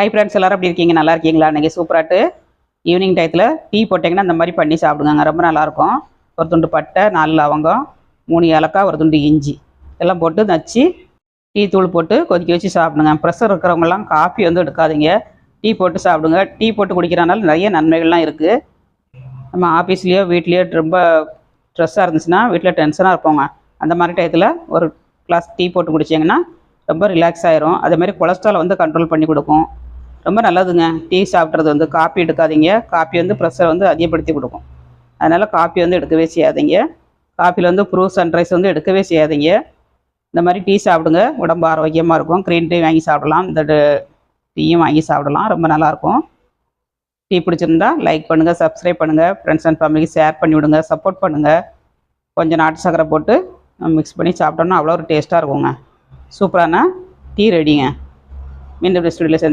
Hi friends, எல்லோரும் எப்படி இருக்கீங்க? நல்லா இருக்கீங்களா? இன்றைக்கி சூப்பராட்டு ஈவினிங் டயத்தில் டீ போட்டிங்கன்னா இந்த மாதிரி பண்ணி சாப்பிடுங்க, ரொம்ப நல்லாயிருக்கும். ஒரு துண்டு பட்டை, 4 லவங்கம், 3 ஏலக்காய், ஒரு துண்டு இஞ்சி எல்லாம் போட்டு நச்சு டீ தூள் போட்டு கொதிக்க வச்சு சாப்பிடுங்க. ப்ரெஷர் இருக்கிறவங்கலாம் காஃபி எடுக்காதீங்க, டீ போட்டு சாப்பிடுங்க. டீ போட்டு குடிக்கிறனால நிறைய நன்மைகள்லாம் இருக்குது. நம்ம ஆஃபீஸ்லேயோ வீட்லேயோ ரொம்ப ஸ்ட்ரெஸ்ஸாக இருந்துச்சுன்னா, வீட்டில் டென்ஷனாக இருப்போங்க, அந்த மாதிரி டயத்தில் ஒரு கிளாஸ் டீ போட்டு குடிச்சிங்கன்னா ரொம்ப ரிலாக்ஸ் ஆகிரும். அதேமாதிரி கொலஸ்ட்ராலை கண்ட்ரோல் பண்ணி கொடுக்கும். ரொம்ப நல்லதுங்க டீ சாப்பிட்றது. காப்பி எடுக்காதீங்க, காப்பி ப்ரெஷரை அதிகப்படுத்தி கொடுக்கும். அதனால் காப்பி எடுக்கவே செய்யாதீங்க. காப்பியில் ப்ரூ சன்ரைஸ் எடுக்கவே செய்யாதீங்க. இந்த மாதிரி டீ சாப்பிடுங்க, உடம்பு ஆரோக்கியமாக இருக்கும். க்ரீன் டீ வாங்கி சாப்பிடலாம், இந்த டீயும் வாங்கி சாப்பிடலாம், ரொம்ப நல்லாயிருக்கும். டீ பிடிச்சிருந்தா லைக் பண்ணுங்கள், சப்ஸ்கிரைப் பண்ணுங்கள், ஃப்ரெண்ட்ஸ் அண்ட் ஃபேமிலிக்கு ஷேர் பண்ணி விடுங்க, சப்போர்ட் பண்ணுங்கள். கொஞ்சம் நாட்டு சக்கரை போட்டு மிக்ஸ் பண்ணி சாப்பிட்டோன்னா அவ்வளோ ஒரு டேஸ்ட்டாக இருக்குங்க. சூப்பரான டீ ரெடிங்க. மீண்டும் ஸ்டுடியோவில்